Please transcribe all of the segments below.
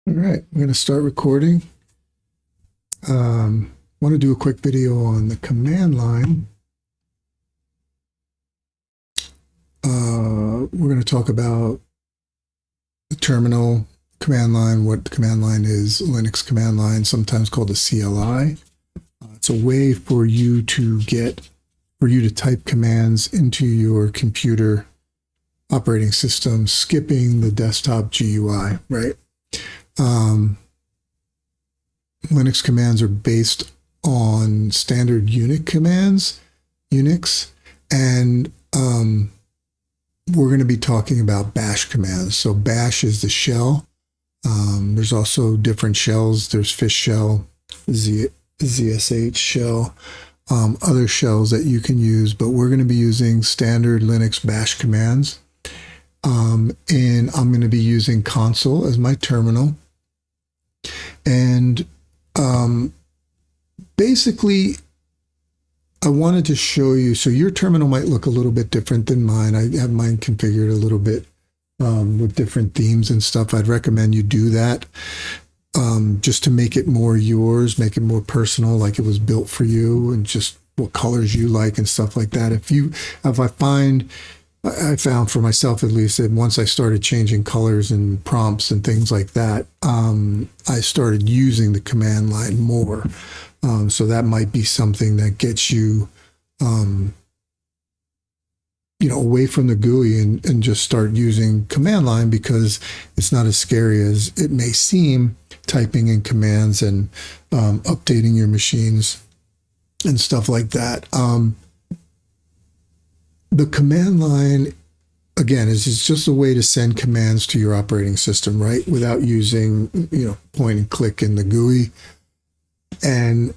All right, I'm going to start recording. Want to do a quick video on the command line. We're going to talk about the terminal command line, what the command line is, Linux command line, sometimes called a CLI. It's a way for you to type commands into your computer operating system, skipping the desktop GUI, right? Linux commands are based on standard Unix commands, and we're going to be talking about bash commands. So bash is the shell. There's also different shells. There's fish shell, ZSH shell, other shells that you can use, but we're going to be using standard Linux bash commands. And I'm going to be using console as my terminal. And basically, I wanted to show you, so your terminal might look a little bit different than mine. I have mine configured a little bit with different themes and stuff. I'd recommend you do that just to make it more yours, make it more personal, like it was built for you, and just what colors you like and stuff like that. I found for myself at least that once I started changing colors and prompts and things like that, I started using the command line more. So that might be something that gets you, away from the GUI and just start using command line, because it's not as scary as it may seem, typing in commands and updating your machines and stuff like that. The command line, again, is just a way to send commands to your operating system, right? Without using, point and click in the GUI. And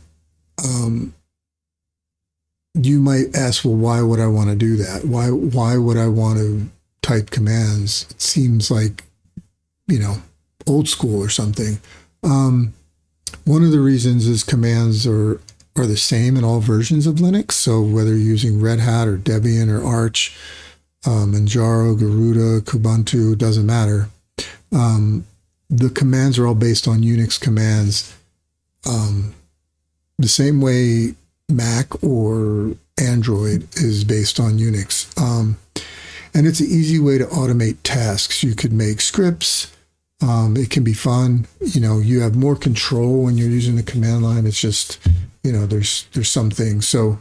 you might ask, well, why would I want to do that? Why would I want to type commands? It seems like, old school or something. One of the reasons is commands are the same in all versions of Linux. So whether you're using Red Hat or Debian or Arch, Manjaro, Garuda, Kubuntu, doesn't matter. The commands are all based on Unix commands. The same way Mac or Android is based on Unix. And it's an easy way to automate tasks. You could make scripts. It can be fun. You have more control when you're using the command line. It's just, there's some things. So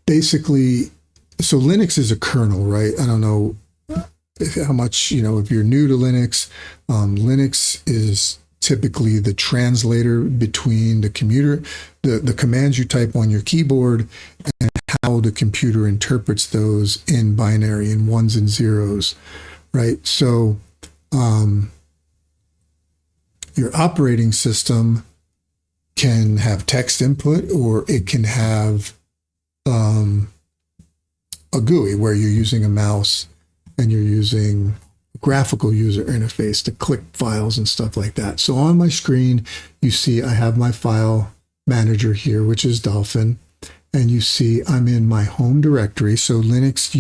basically, so Linux is a kernel, right? I don't know how much, if you're new to Linux, Linux is typically the translator between the commands you type on your keyboard and how the computer interprets those in binary, in ones and zeros, right? So your operating system can have text input, or it can have a GUI where you're using a mouse and you're using graphical user interface to click files and stuff like that. So on my screen, you see I have my file manager here, which is Dolphin, and you see I'm in my home directory. So Linux,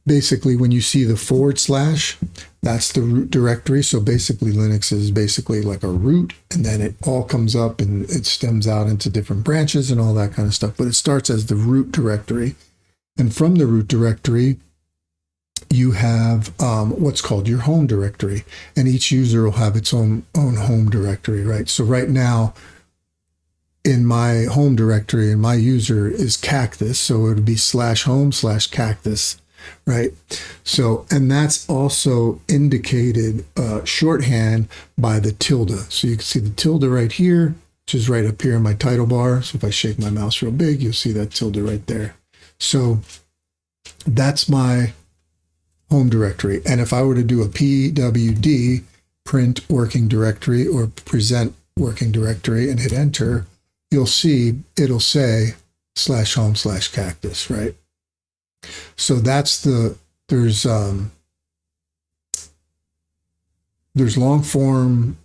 basically when you see the /, that's the root directory. So basically Linux is basically like a root, and then it all comes up and it stems out into different branches and all that kind of stuff. But it starts as the root directory. And from the root directory, you have what's called your home directory, and each user will have its own home directory, right? So right now, in my home directory, and my user is Cactus, so it would be /home/Cactus, right? So, and that's also indicated shorthand by the tilde. So you can see the tilde right here, which is right up here in my title bar. So if I shake my mouse real big, you'll see that tilde right there. So that's my home directory. And if I were to do a pwd, print working directory, or present working directory, and hit enter, you'll see it'll say /home/Cactus, right? So that's there's long form,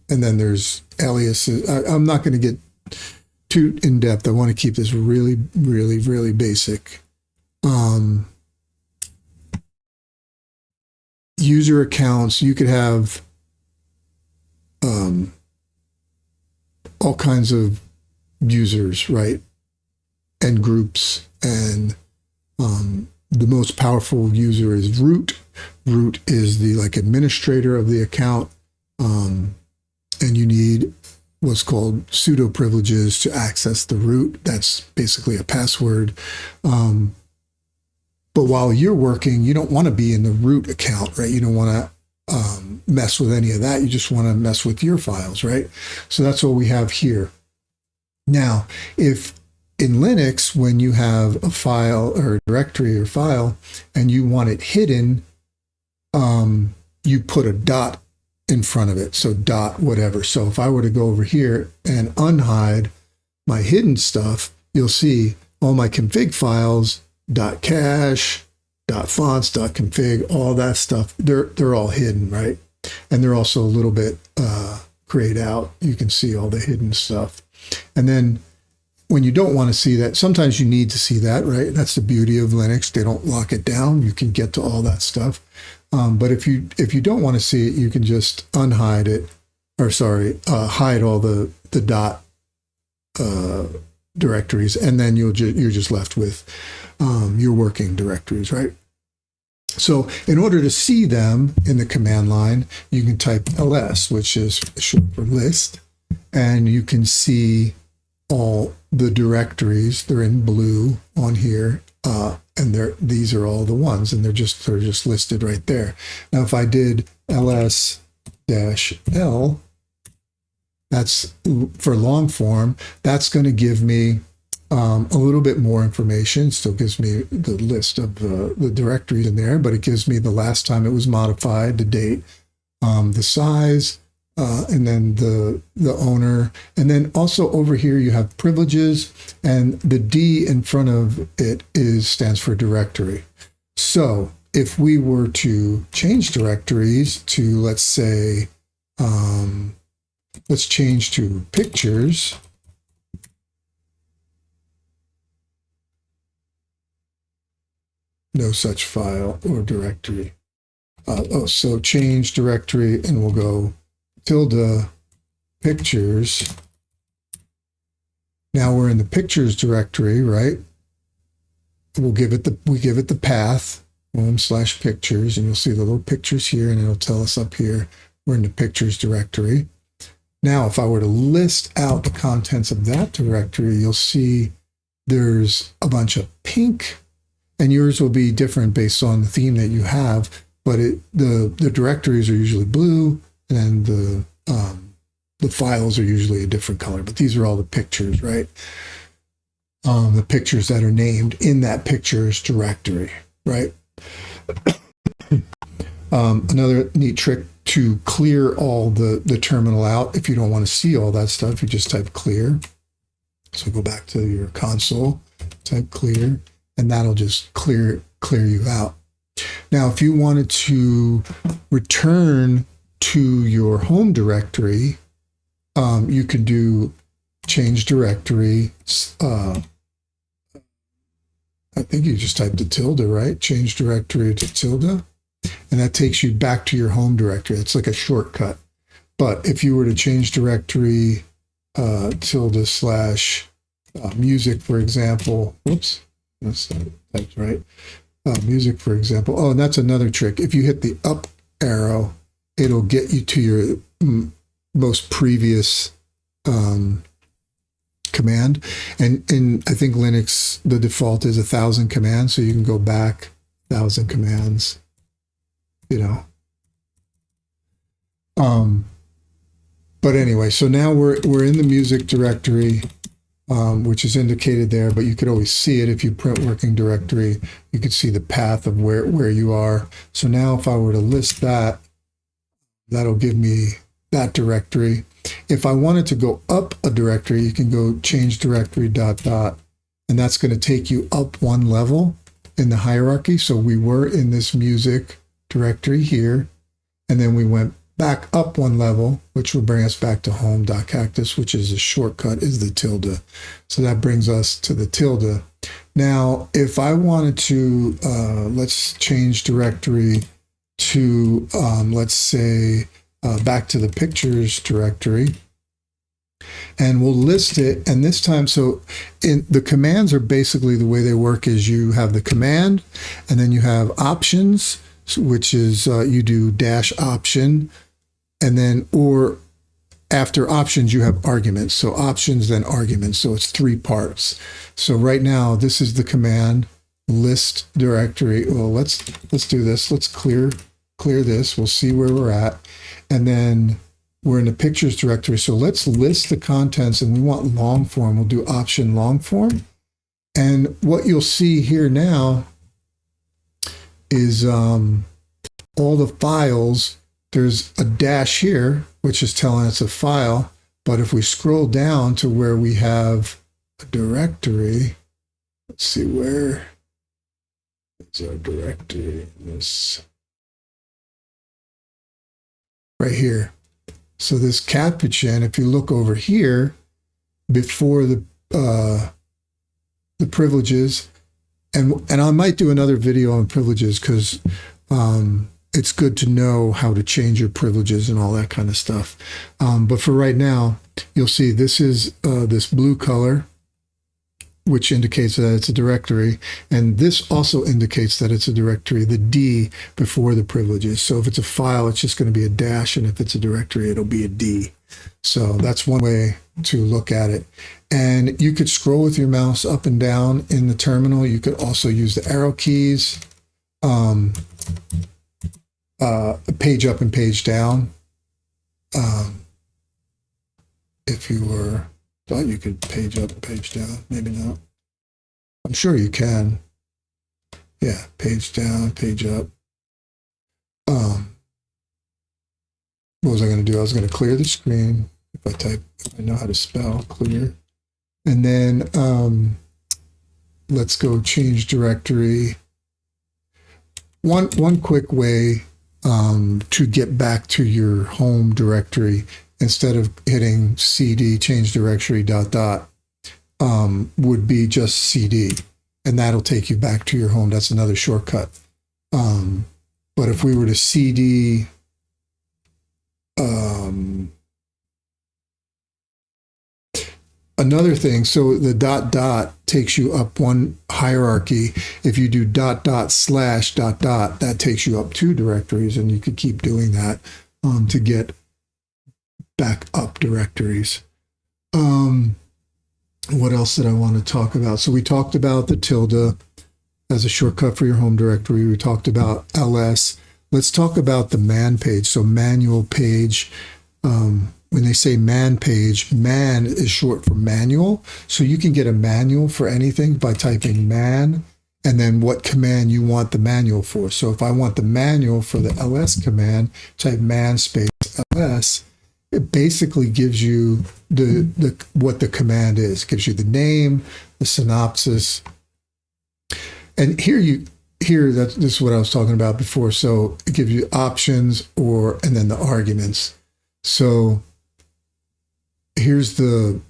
and then there's aliases. I'm not going to get too in depth. I want to keep this really, really, really basic. user accounts. You could have all kinds of users, right? And groups. And the most powerful user is root. Root is the like administrator of the account. And you need what's called pseudo privileges to access the root. That's basically a password. But while you're working, you don't want to be in the root account, right? You don't want to mess with any of that. You just want to mess with your files, right? So that's what we have here. Now, if in Linux, when you have a file or a directory or file and you want it hidden, you put a dot in front of it. So dot whatever. So if I were to go over here and unhide my hidden stuff, you'll see all my config files, .cache, .fonts, .config, all that stuff, they're all hidden, right? And they're also a little bit grayed out. You can see all the hidden stuff. And then when you don't want to see that, sometimes you need to see that, right? That's the beauty of Linux. They don't lock it down. You can get to all that stuff. But if you don't want to see it, you can just unhide it, or sorry, hide all the dot directories, and then you're just left with your working directories, right? So in order to see them in the command line, you can type ls, which is short for list, and you can see all the directories. They're in blue on here, and these are all the ones, and they're just listed right there. Now, if I did ls-l, that's for long form. That's going to give me a little bit more information. Still gives me the list of the directories in there, but it gives me the last time it was modified, the date, the size, and then the owner. And then also over here you have privileges, and the D in front of it stands for directory. So if we were to change directories to, let's say, let's change to pictures. No such file or directory. So change directory, and we'll go tilde pictures. Now we're in the pictures directory, right? We give it the path /pictures, and you'll see the little pictures here, and it'll tell us up here we're in the pictures directory. Now, if I were to list out the contents of that directory, you'll see there's a bunch of pink, and yours will be different based on the theme that you have, but the directories are usually blue, and the files are usually a different color, but these are all the pictures, right? The pictures that are named in that pictures directory, right? Another neat trick to clear all the terminal out, if you don't want to see all that stuff, you just type clear. So go back to your console, type clear, and that'll just clear you out. Now, if you wanted to return to your home directory, you can do change directory. I think you just type the tilde, right? Change directory to tilde, and that takes you back to your home directory. It's like a shortcut. But if you were to change directory tilde slash music, for example, whoops, that's not typed right. Music, for example. Oh, and that's another trick. If you hit the up arrow, it'll get you to your most previous command. And in, I think Linux, the default is 1,000 commands, so you can go back 1,000 commands, you know. But anyway, so now we're in the music directory, which is indicated there, but you could always see it if you print working directory. You could see the path of where you are. So now if I were to list that, that'll give me that directory. If I wanted to go up a directory, you can go change directory ... and that's going to take you up one level in the hierarchy. So we were in this music directory here, and then we went back up one level, which will bring us back to home.cactus, which is a shortcut, is the tilde. So that brings us to the tilde. Now, if I wanted to, let's change directory to, let's say, back to the pictures directory, and we'll list it. And this time, so the commands are basically, the way they work is you have the command, and then you have options, which is you do dash option, and then, or after options, you have arguments. So options, then arguments. So it's 3 parts. So right now, this is the command list directory. Well, let's do this. Let's clear this. We'll see where we're at. And then we're in the pictures directory. So let's list the contents, and we want long form. We'll do option long form. And what you'll see here now is all the files. There's a dash here, which is telling us a file. But if we scroll down to where we have a directory, let's see, where is our directory? This right here. So this Capuchin, if you look over here, before the privileges, and I might do another video on privileges, because it's good to know how to change your privileges and all that kind of stuff. But for right now, you'll see this is this blue color, which indicates that it's a directory. And this also indicates that it's a directory, the D before the privileges. So if it's a file, it's just going to be a dash. And if it's a directory, it'll be a D. So that's one way to look at it. And you could scroll with your mouse up and down in the terminal. You could also use the arrow keys, page up and page down. If you were, thought you could page up and page down, maybe not. I'm sure you can. Yeah, page down, page up. What was I going to do? I was going to clear the screen. If I know how to spell, clear. And then let's go change directory. One quick way to get back to your home directory, instead of hitting CD change directory ... would be just CD, and that'll take you back to your home. That's another shortcut. But if we were to CD another thing, so the ... takes you up one hierarchy. If you do ... / ... that takes you up 2 directories, and you could keep doing that to get back up directories. What else did I want to talk about? So we talked about the tilde as a shortcut for your home directory. We talked about ls. Let's talk about the man page. So manual page. When they say man page, man is short for manual. So you can get a manual for anything by typing man and then what command you want the manual for. So if I want the manual for the ls command, type man space ls. It basically gives you what the command is. It gives you the name, the synopsis. And this is what I was talking about before. So it gives you options and then the arguments. So here's the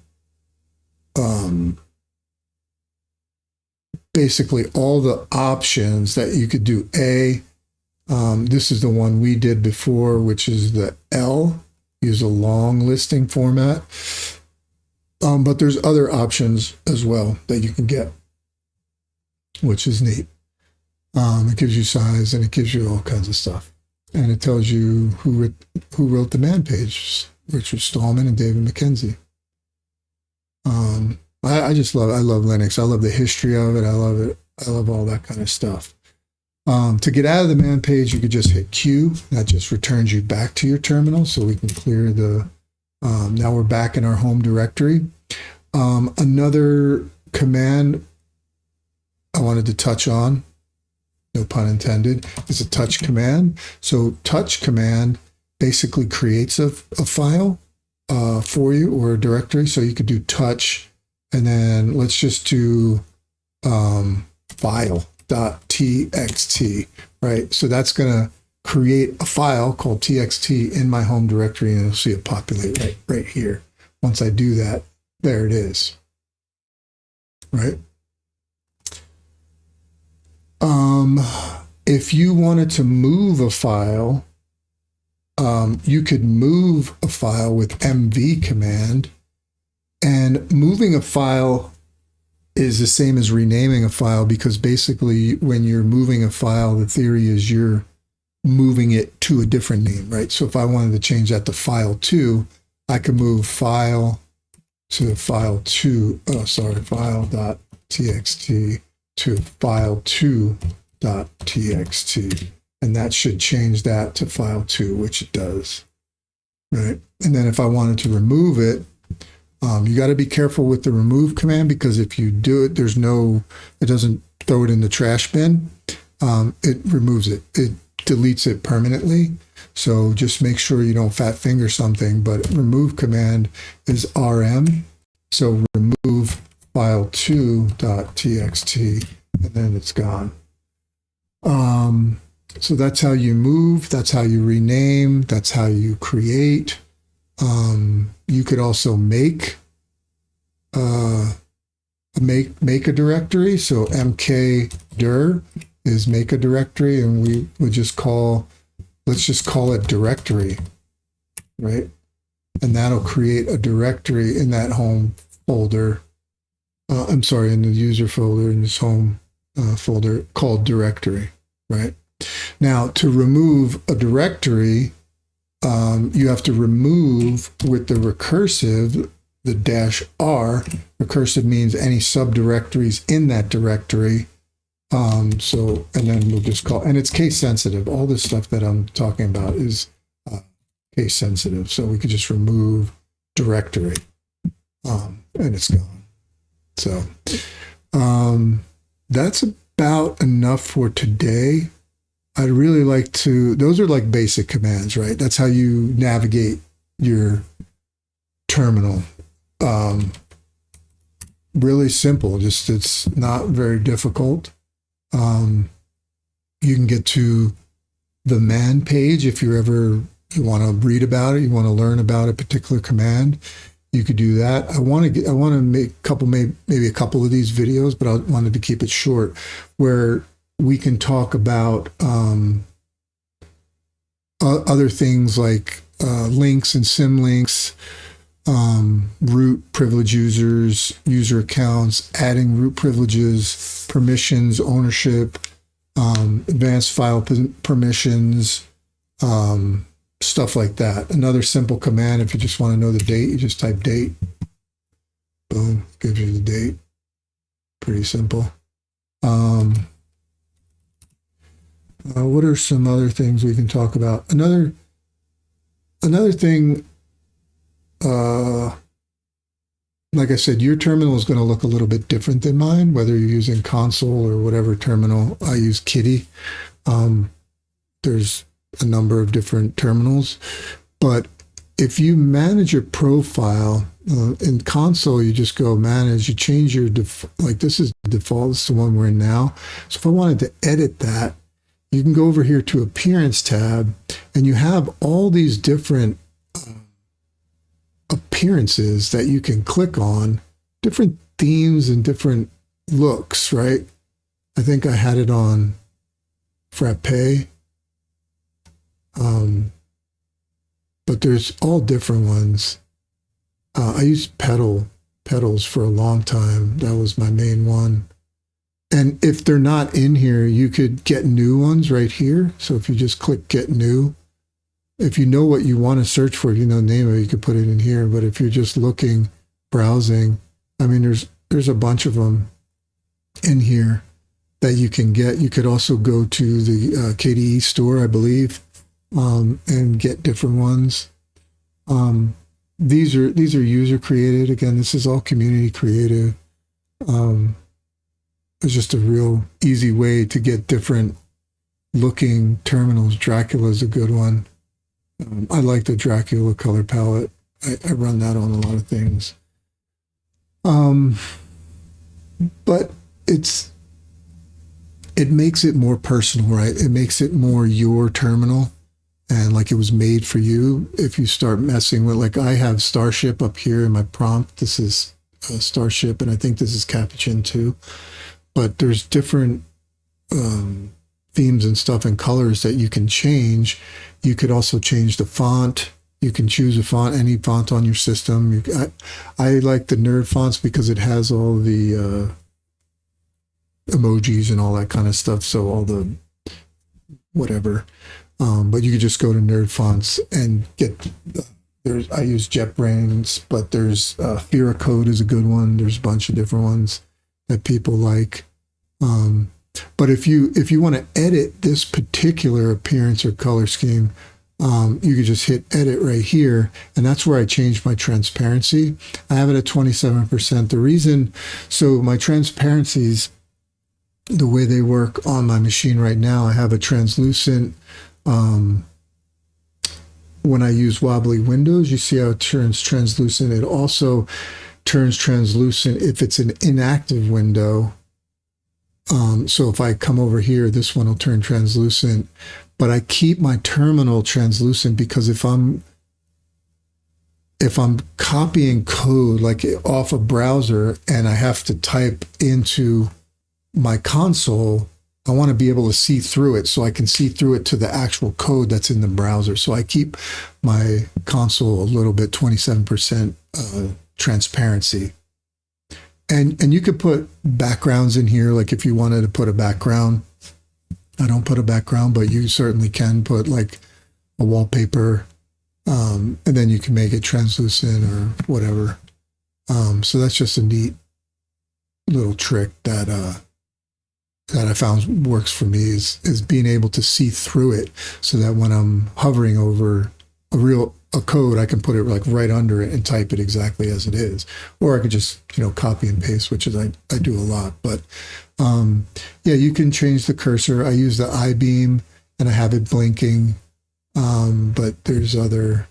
basically all the options that you could do. This is the one we did before, which is the L. Use a long listing format. But there's other options as well that you can get, which is neat. It gives you size, and it gives you all kinds of stuff. And it tells you who wrote the man page, Richard Stallman and David Mackenzie. I love Linux. I love the history of it. I love it. I love all that kind of stuff. To get out of the man page, you could just hit Q. That just returns you back to your terminal, so we can clear the, now we're back in our home directory. Another command I wanted to touch on, no pun intended, is a touch command. So touch command basically creates a file for you, or a directory. So you could do touch, and then let's just do file.txt, right? So that's going to create a file called txt in my home directory, and you'll see it populate right here. Once I do that, there it is, right? If you wanted to move a file, you could move a file with MV command, and moving a file is the same as renaming a file, because basically when you're moving a file, the theory is you're moving it to a different name, right? So if I wanted to change that to file2, I could move file to file2, file.txt to file2.txt. And that should change that to file2, which it does, right? And then if I wanted to remove it, you got to be careful with the remove command, because if you do it, it doesn't throw it in the trash bin. It removes it. It deletes it permanently. So just make sure you don't fat finger something, but remove command is RM. So remove file2.txt, and then it's gone. So that's how you move. That's how you rename. That's how you create. You could also make a directory. So mkdir is make a directory, and we would let's just call it directory, right? And that'll create a directory in that home folder. In the user folder, in this home folder called directory, right? Now, to remove a directory, you have to remove with the recursive, the -r. Recursive means any subdirectories in that directory. And then we'll just and it's case sensitive. All this stuff that I'm talking about is case sensitive. So we could just remove directory, and it's gone. So that's about enough for today. I'd really like to, those are like basic commands, right? That's how you navigate your terminal. Really simple, just it's not very difficult. You can get to the man page if you want to read about it, you want to learn about a particular command. You could do that. I want to make maybe a couple of these videos, but I wanted to keep it short, where we can talk about other things like links and symlinks, root privilege users, user accounts, adding root privileges, permissions, ownership, advanced file permissions, stuff like that. Another simple command, if you just want to know the date, you just type date. Boom, gives you the date. Pretty simple. What are some other things we can talk about? Another thing, like I said, your terminal is going to look a little bit different than mine, whether you're using console or whatever terminal. I use Kitty. There's a number of different terminals, but if you manage your profile in console, you just go manage, you change your like this is the default, this is the one we're in now. So if I wanted to edit that, you can go over here to Appearance tab, and you have all these different appearances that you can click on, different themes and different looks, right? I think I had it on Frappe, but there's all different ones. I used pedals for a long time. That was my main one. And if they're not in here, you could get new ones right here. So if you just click get new, if you know what you want to search for, if you know the name of it, you could put it in here. But if you're just looking, browsing, I mean, there's a bunch of them in here that you can get. You could also go to the KDE store, I believe, and get different ones. These are user created. Again, this is all community created. It's just a real easy way to get different looking terminals. Dracula is a good one. I like the Dracula color palette. I run that on a lot of things. But it makes it more personal, right? It makes it more your terminal, and like it was made for you. If you start messing with, like I have Starship up here in my prompt. This is Starship, and I think this is Capuchin too. But there's different themes and stuff and colors that you can change. You could also change the font. You can choose a font, any font on your system. I like the Nerd fonts because it has all the emojis and all that kind of stuff. So all the whatever. But you could just go to Nerd Fonts and get. I use JetBrains, but there's Fear of Code is a good one. There's a bunch of different ones that people like. But if you want to edit this particular appearance or color scheme, you could just hit edit right here, and that's where I change my transparency. I have it at 27%. The reason, so my transparencies, the way they work on my machine right now, I have a translucent. When I use wobbly windows, you see how it turns translucent. It also turns translucent if it's an inactive window. So if I come over here, this one will turn translucent, but I keep my terminal translucent because if I'm copying code like off a browser and I have to type into my console, I want to be able to see through it so I can see through it to the actual code that's in the browser. So I keep my console a little bit 27% transparency. And you could put backgrounds in here, like if you wanted to put a background. I don't put a background, but you certainly can put like a wallpaper, and then you can make it translucent or whatever. So that's just a neat little trick that I found works for me is being able to see through it so that when I'm hovering over a code, I can put it like right under it and type it exactly as it is. Or I could just, copy and paste, which is I do a lot. But yeah, you can change the cursor. I use the I-beam and I have it blinking. But there's other,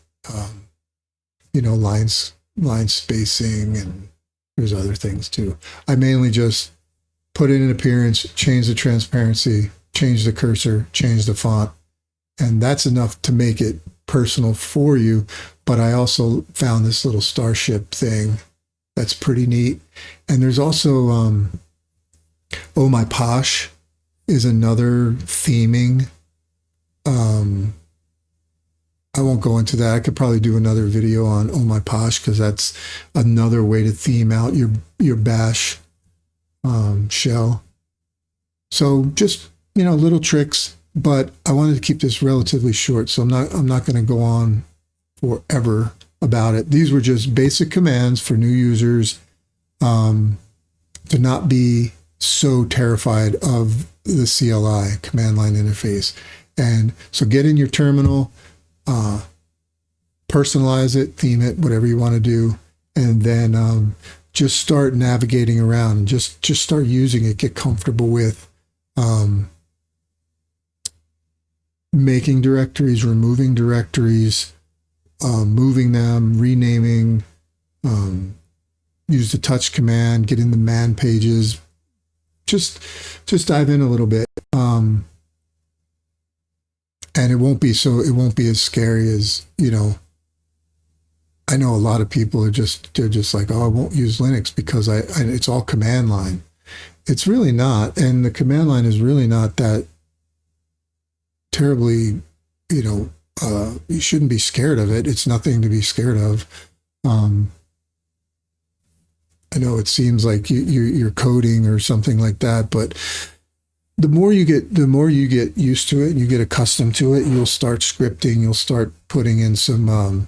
line spacing, and there's other things too. I mainly just put in an appearance, change the transparency, change the cursor, change the font, and that's enough to make it personal for you. But I also found this little starship thing that's pretty neat. And there's also Oh My Posh is another theming. I won't go into that. I could probably do another video on Oh My Posh because that's another way to theme out your bash shell. So just little tricks, but I wanted to keep this relatively short, so I'm not going to go on forever about it. These were just basic commands for new users to not be so terrified of the CLI, command line interface. And so get in your terminal, personalize it, theme it, whatever you want to do, and then just start navigating around and just start using it, get comfortable with making directories, removing directories, moving them, renaming, use the touch command, get in the man pages, just dive in a little bit. And it won't be as scary as, I know a lot of people they're just like, oh, I won't use Linux because it's all command line. It's really not. And the command line is really not that terribly, you shouldn't be scared of it. It's nothing to be scared of. I know it seems like you're coding or something like that, but the more you get used to it and you get accustomed to it, you'll start scripting, you'll start putting in some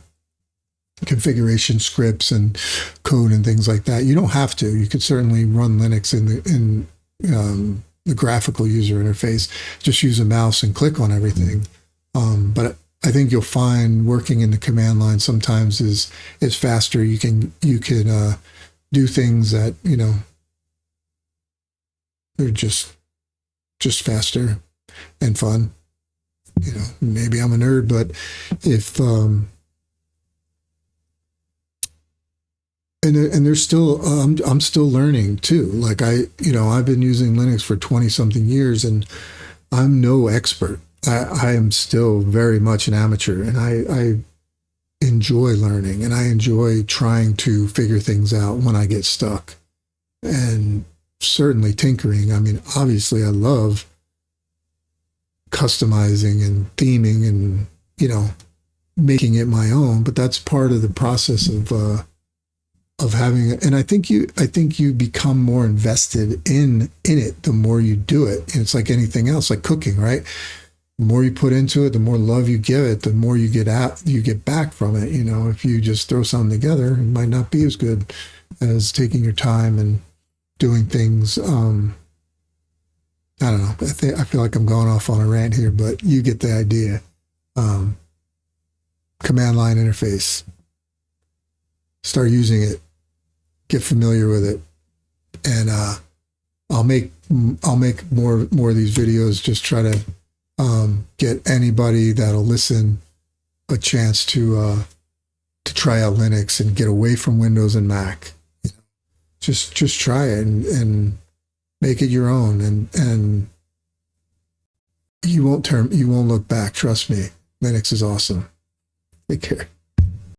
configuration scripts and code and things like that. You don't have to. You could certainly run Linux in the graphical user interface. Just use a mouse and click on everything. But I think you'll find working in the command line sometimes is faster. You can do things that they're just faster and fun. Maybe I'm a nerd, but if and there's still I'm still learning too. Like I've been using Linux for 20 something years and I'm no expert. I am still very much an amateur, and I enjoy learning and I enjoy trying to figure things out when I get stuck, and certainly tinkering. I mean, obviously I love customizing and theming and, you know, making it my own. But that's part of the process of having it. And I think you become more invested in it the more you do it. And it's like anything else, like cooking, right? The more you put into it, the more love you give it, the more you get back from it. You know, if you just throw something together, it might not be as good as taking your time and doing things. I don't know. I feel like I'm going off on a rant here, but you get the idea. Command line interface. Start using it. Get familiar with it, and I'll make more of these videos. Just try to get anybody that'll listen a chance to try out Linux and get away from Windows and Mac. You know, just try it and make it your own, and you won't look back. Trust me, Linux is awesome. Take care.